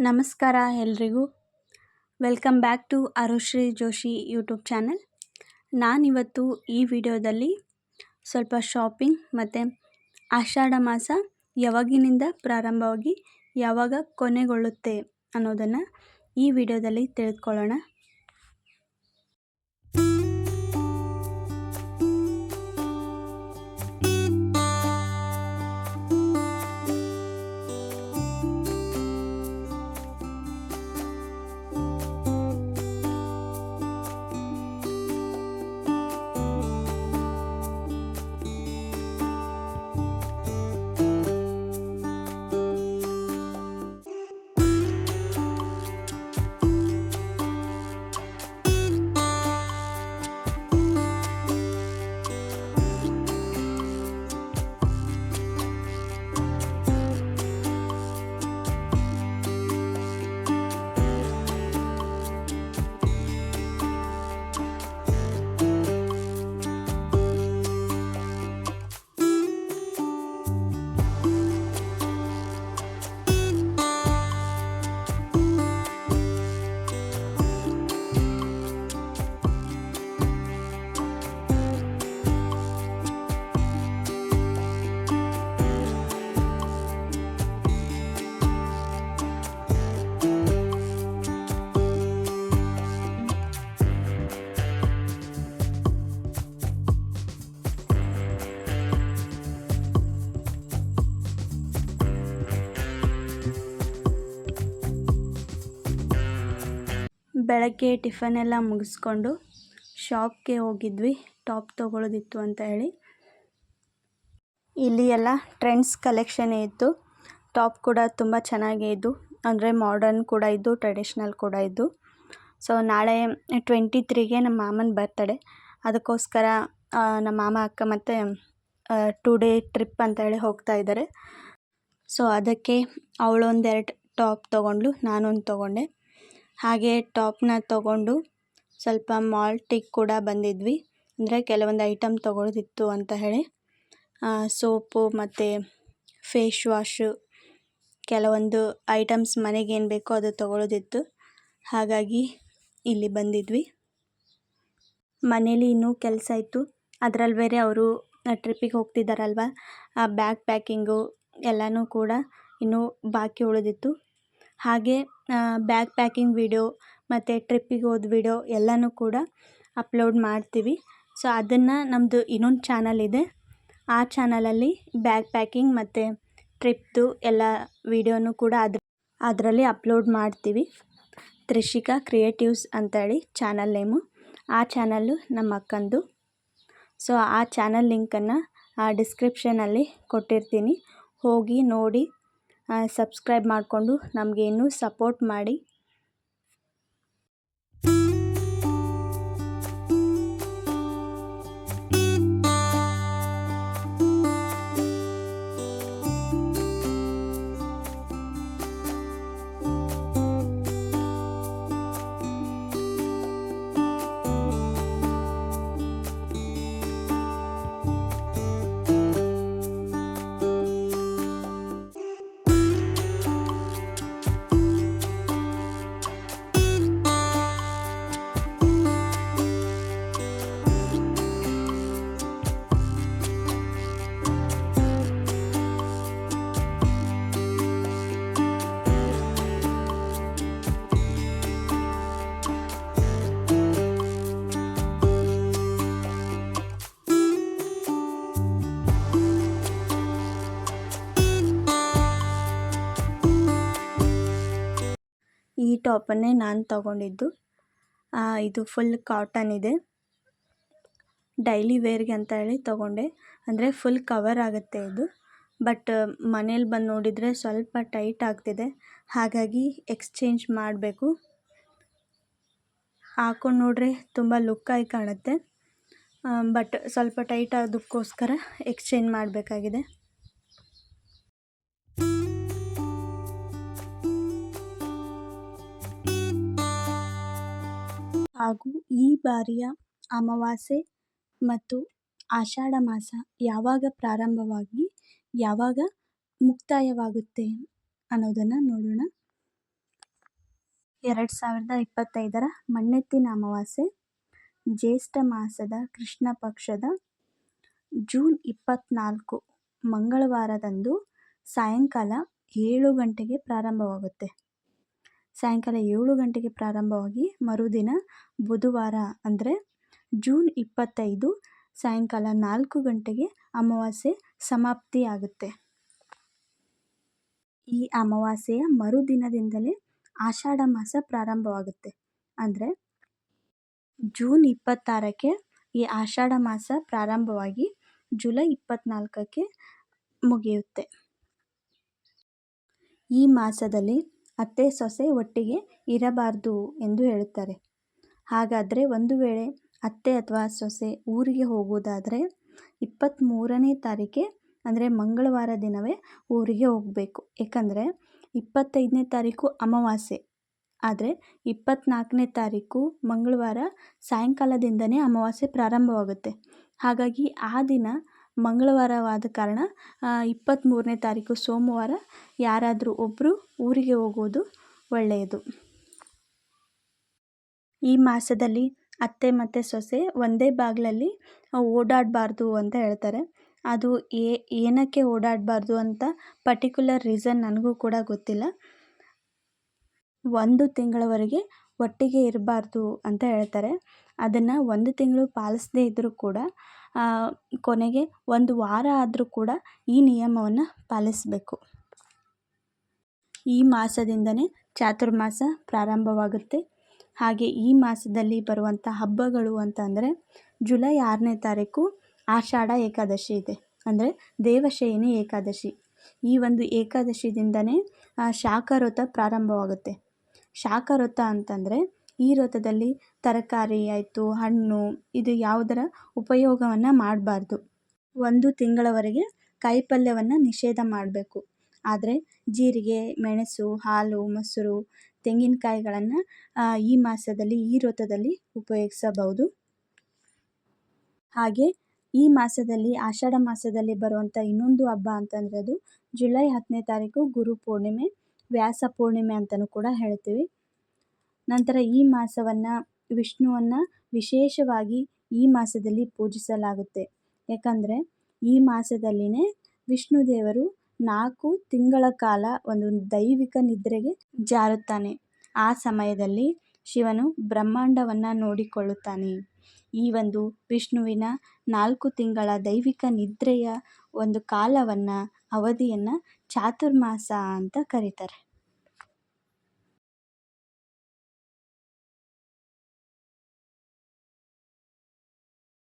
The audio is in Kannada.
ನಮಸ್ಕಾರ ಎಲ್ರಿಗೂ. Welcome back to Arushree Joshi YouTube channel. ನಾನಿವತ್ತು ಈ ವಿಡಿಯೋದಲ್ಲಿ ಸ್ವಲ್ಪ ಶಾಪಿಂಗ್ ಮತ್ತು ಆಷಾಢ ಮಾಸ ಯಾವಾಗಿನಿಂದ ಪ್ರಾರಂಭವಾಗಿ ಯಾವಾಗ ಕೊನೆಗೊಳ್ಳುತ್ತೆ ಅನ್ನೋದನ್ನು ಈ ವಿಡಿಯೋದಲ್ಲಿ ತಿಳಿದುಕೊಳ್ಳೋಣ. ಬೆಳಗ್ಗೆ ಟಿಫನ್ ಎಲ್ಲ ಮುಗಿಸ್ಕೊಂಡು ಶಾಪ್ಗೆ ಹೋಗಿದ್ವಿ, ಟಾಪ್ ತೊಗೊಳ್ಳೋದಿತ್ತು ಅಂತ ಹೇಳಿ. ಇಲ್ಲಿ ಎಲ್ಲ ಟ್ರೆಂಡ್ಸ್ ಕಲೆಕ್ಷನ್ನೇ ಇತ್ತು. ಟಾಪ್ ಕೂಡ ತುಂಬ ಚೆನ್ನಾಗೇ ಇದ್ದು, ಅಂದರೆ ಮಾಡರ್ನ್ ಕೂಡ ಇದ್ದು, ಟ್ರೆಡಿಷ್ನಲ್ ಕೂಡ ಇದ್ದು. ಸೊ ನಾಳೆ 23ಗೆ ನಮ್ಮ ಮಾಮನ ಬರ್ತಡೇ, ಅದಕ್ಕೋಸ್ಕರ ನಮ್ಮ ಮಾಮ ಅಕ್ಕ ಮತ್ತು 2 ಡೇ ಟ್ರಿಪ್ ಅಂತ ಹೇಳಿ ಹೋಗ್ತಾ ಇದ್ದಾರೆ. ಸೊ ಅದಕ್ಕೆ ಅವಳೊಂದೆರಡು ಟಾಪ್ ತೊಗೊಂಡ್ಳು, ನಾನೊಂದು ತೊಗೊಂಡೆ. ಹಾಗೆ ಟಾಪ್ನ ತೊಗೊಂಡು ಸ್ವಲ್ಪ ಮಾಲ್ಟಿಗೆ ಕೂಡ ಬಂದಿದ್ವಿ, ಅಂದರೆ ಕೆಲವೊಂದು ಐಟಮ್ ತೊಗೊಳ್ಳೋದಿತ್ತು ಅಂತ ಹೇಳಿ. ಸೋಪು ಮತ್ತು ಫೇಸ್ ವಾಶು, ಕೆಲವೊಂದು ಐಟಮ್ಸ್ ಮನೆಗೇನು ಬೇಕೋ ಅದು ತೊಗೊಳ್ಳೋದಿತ್ತು. ಹಾಗಾಗಿ ಇಲ್ಲಿ ಬಂದಿದ್ವಿ. ಮನೇಲಿ ಇನ್ನೂ ಕೆಲಸ ಇತ್ತು, ಅದರಲ್ಲಿ ಬೇರೆ ಅವರು ಟ್ರಿಪ್ಪಿಗೆ ಹೋಗ್ತಿದ್ದಾರಲ್ವ, ಆ ಬ್ಯಾಗ್ ಪ್ಯಾಕಿಂಗು ಎಲ್ಲನೂ ಕೂಡ ಇನ್ನೂ ಬಾಕಿ ಉಳಿದಿತ್ತು. ಹಾಗೆ ಬ್ಯಾಗ್ ಪ್ಯಾಕಿಂಗ್ ವಿಡಿಯೋ ಮತ್ತು ಟ್ರಿಪ್ಪಿಗೆ ಹೋದ ವಿಡಿಯೋ ಎಲ್ಲನೂ ಕೂಡ ಅಪ್ಲೋಡ್ ಮಾಡ್ತೀವಿ. ಸೊ ಅದನ್ನು ನಮ್ಮದು ಇನ್ನೊಂದು ಚಾನಲ್ ಇದೆ, ಆ ಚಾನಲಲ್ಲಿ ಬ್ಯಾಗ್ ಪ್ಯಾಕಿಂಗ್ ಮತ್ತು ಟ್ರಿಪ್ದು ಎಲ್ಲ ವಿಡಿಯೋನೂ ಕೂಡ ಅದರಲ್ಲಿ ಅಪ್ಲೋಡ್ ಮಾಡ್ತೀವಿ. ತ್ರಿಷಿಕಾ ಕ್ರಿಯೇಟಿವ್ಸ್ ಅಂತೇಳಿ ಚಾನಲ್ ನೇಮು. ಆ ಚಾನಲ್ಲು ನಮ್ಮ ಅಕ್ಕಂದು. ಸೊ ಆ ಚಾನಲ್ ಲಿಂಕನ್ನು ಡಿಸ್ಕ್ರಿಪ್ಷನಲ್ಲಿ ಕೊಟ್ಟಿರ್ತೀನಿ, ಹೋಗಿ ನೋಡಿ ಸಬ್ಸ್ಕ್ರೈಬ್ ಮಾಡಿಕೊಂಡು ನಮಗೆ ಇನ್ನೂ ಸಪೋರ್ಟ್ ಮಾಡಿ. ಈ ಟಾಪನ್ನೇ ನಾನು ತೊಗೊಂಡಿದ್ದು. ಇದು ಫುಲ್ ಕಾಟನ್ ಇದೆ, ಡೈಲಿ ವೇರ್ಗೆ ಅಂತ ಹೇಳಿ ತೊಗೊಂಡೆ. ಅಂದರೆ ಫುಲ್ ಕವರ್ ಆಗುತ್ತೆ ಇದು, ಬಟ್ ಮನೇಲಿ ಬಂದು ನೋಡಿದರೆ ಸ್ವಲ್ಪ ಟೈಟ್ ಆಗ್ತಿದೆ, ಹಾಗಾಗಿ ಎಕ್ಸ್ಚೇಂಜ್ ಮಾಡಬೇಕು. ಹಾಕೊಂಡು ನೋಡ್ರೆ ತುಂಬ ಲುಕ್ಕಾಗಿ ಕಾಣುತ್ತೆ, ಬಟ್ ಸ್ವಲ್ಪ ಟೈಟ್ ಆಗೋದಕ್ಕೋಸ್ಕರ ಎಕ್ಸ್ಚೇಂಜ್ ಮಾಡಬೇಕಾಗಿದೆ. ಹಾಗೂ ಈ ಬಾರಿಯ ಅಮಾವಾಸ್ಯೆ ಮತ್ತು ಆಷಾಢ ಮಾಸ ಯಾವಾಗ ಪ್ರಾರಂಭವಾಗಿ ಯಾವಾಗ ಮುಕ್ತಾಯವಾಗುತ್ತೆ ಅನ್ನೋದನ್ನು ನೋಡೋಣ. 2025 ಮಣ್ಣೆತ್ತಿನ ಅಮಾವಾಸ್ಯೆ ಜ್ಯೇಷ್ಠ ಮಾಸದ ಕೃಷ್ಣ ಪಕ್ಷದ ಜೂನ್ 24 ಮಂಗಳವಾರದಂದು ಸಾಯಂಕಾಲ 7 ಗಂಟೆಗೆ ಪ್ರಾರಂಭವಾಗುತ್ತೆ. ಸಾಯಂಕಾಲ 7 ಗಂಟೆಗೆ ಪ್ರಾರಂಭವಾಗಿ ಮರುದಿನ ಬುಧವಾರ ಅಂದರೆ ಜೂನ್ 25 ಸಾಯಂಕಾಲ 4 ಗಂಟೆಗೆ ಅಮಾವಾಸ್ಯೆ ಸಮಾಪ್ತಿಯಾಗುತ್ತೆ. ಈ ಅಮಾವಾಸ್ಯೆಯ ಮರುದಿನದಿಂದಲೇ ಆಷಾಢ ಮಾಸ ಪ್ರಾರಂಭವಾಗುತ್ತೆ. ಅಂದರೆ ಜೂನ್ 26ಕ್ಕೆ ಈ ಆಷಾಢ ಮಾಸ ಪ್ರಾರಂಭವಾಗಿ ಜುಲೈ 24ಕ್ಕೆ ಮುಗಿಯುತ್ತೆ. ಈ ಮಾಸದಲ್ಲಿ ಅತ್ತೆ ಸೊಸೆ ಒಟ್ಟಿಗೆ ಇರಬಾರ್ದು ಎಂದು ಹೇಳುತ್ತಾರೆ. ಹಾಗಾದರೆ ಒಂದು ವೇಳೆ ಅತ್ತೆ ಅಥವಾ ಸೊಸೆ ಊರಿಗೆ ಹೋಗುವುದಾದರೆ 23ನೇ ತಾರೀಕೆ ಅಂದರೆ ಮಂಗಳವಾರ ದಿನವೇ ಊರಿಗೆ ಹೋಗಬೇಕು. ಏಕೆಂದರೆ 25ನೇ ತಾರೀಕು ಅಮಾವಾಸ್ಯೆ, ಆದರೆ 24ನೇ ತಾರೀಕು ಮಂಗಳವಾರ ಸಾಯಂಕಾಲದಿಂದನೇ ಅಮಾವಾಸ್ಯೆ ಪ್ರಾರಂಭವಾಗುತ್ತೆ. ಹಾಗಾಗಿ ಆ ದಿನ ಮಂಗಳವಾರವಾದ ಕಾರಣ 23ನೇ ತಾರೀಕು ಸೋಮವಾರ ಯಾರಾದರೂ ಒಬ್ಬರು ಊರಿಗೆ ಹೋಗುವುದು ಒಳ್ಳೆಯದು. ಈ ಮಾಸದಲ್ಲಿ ಅತ್ತೆ ಮತ್ತು ಸೊಸೆ ಒಂದೇ ಬಾಗಿಲಲ್ಲಿ ಓಡಾಡಬಾರ್ದು ಅಂತ ಹೇಳ್ತಾರೆ. ಅದು ಏನಕ್ಕೆ ಓಡಾಡಬಾರ್ದು ಅಂತ ಪರ್ಟಿಕ್ಯುಲರ್ ರೀಸನ್ ನನಗೂ ಕೂಡ ಗೊತ್ತಿಲ್ಲ. 1 ತಿಂಗಳವರೆಗೆ ಒಟ್ಟಿಗೆ ಇರಬಾರ್ದು ಅಂತ ಹೇಳ್ತಾರೆ. ಅದನ್ನು 1 ತಿಂಗಳು ಪಾಲಿಸದೇ ಇದ್ದರೂ ಕೂಡ ಕೊನೆಗೆ 1 ವಾರ ಆದರೂ ಕೂಡ ಈ ನಿಯಮವನ್ನು ಪಾಲಿಸಬೇಕು. ಈ ಮಾಸದಿಂದನೇ ಚಾತುರ್ಮಾಸ ಪ್ರಾರಂಭವಾಗುತ್ತೆ. ಹಾಗೆ ಈ ಮಾಸದಲ್ಲಿ ಬರುವಂಥ ಹಬ್ಬಗಳು ಅಂತಂದರೆ ಜುಲೈ 6ನೇ ತಾರೀಕು ಆಷಾಢ ಏಕಾದಶಿ ಇದೆ, ಅಂದರೆ ದೇವಶಯನಿ ಏಕಾದಶಿ. ಈ ಒಂದು ಏಕಾದಶಿದಿಂದನೇ ಶಾಖವ್ರತ ಪ್ರಾರಂಭವಾಗುತ್ತೆ. ಶಾಖವ್ರತ ಅಂತಂದರೆ ಈ ವ್ರತದಲ್ಲಿ ತರಕಾರಿ ಆಯಿತು, ಹಣ್ಣು, ಇದು ಯಾವುದರ ಉಪಯೋಗವನ್ನು ಮಾಡಬಾರ್ದು. 1 ತಿಂಗಳವರೆಗೆ ಕಾಯಿಪಲ್ಯವನ್ನು ನಿಷೇಧ ಮಾಡಬೇಕು. ಆದರೆ ಜೀರಿಗೆ, ಮೆಣಸು, ಹಾಲು, ಮೊಸರು, ತೆಂಗಿನಕಾಯಿಗಳನ್ನು ಈ ಮಾಸದಲ್ಲಿ ಈ ವ್ರತದಲ್ಲಿ ಉಪಯೋಗಿಸಬಹುದು. ಹಾಗೆ ಈ ಮಾಸದಲ್ಲಿ ಆಷಾಢ ಮಾಸದಲ್ಲಿ ಬರುವಂಥ ಇನ್ನೊಂದು ಹಬ್ಬ ಅಂತಂದರೆ ಅದು ಜುಲೈ 10ನೇ ತಾರೀಕು ಗುರು ಪೂರ್ಣಿಮೆ, ವ್ಯಾಸ ಪೂರ್ಣಿಮೆ ಅಂತಲೂ ಕೂಡ ಹೇಳ್ತೀವಿ. ನಂತರ ಈ ಮಾಸವನ್ನು ವಿಷ್ಣುವನ್ನು ವಿಶೇಷವಾಗಿ ಈ ಮಾಸದಲ್ಲಿ ಪೂಜಿಸಲಾಗುತ್ತೆ. ಯಾಕಂದರೆ ಈ ಮಾಸದಲ್ಲಿನೇ ವಿಷ್ಣು ದೇವರು 4 ತಿಂಗಳ ಕಾಲ ಒಂದು ದೈವಿಕ ನಿದ್ರೆಗೆ ಜಾರುತ್ತಾನೆ. ಆ ಸಮಯದಲ್ಲಿ ಶಿವನು ಬ್ರಹ್ಮಾಂಡವನ್ನು ನೋಡಿಕೊಳ್ಳುತ್ತಾನೆ. ಈ ಒಂದು ವಿಷ್ಣುವಿನ 4 ತಿಂಗಳ ದೈವಿಕ ನಿದ್ರೆಯ ಒಂದು ಕಾಲವನ್ನು, ಅವಧಿಯನ್ನು ಚಾತುರ್ಮಾಸ ಅಂತ ಕರೀತಾರೆ.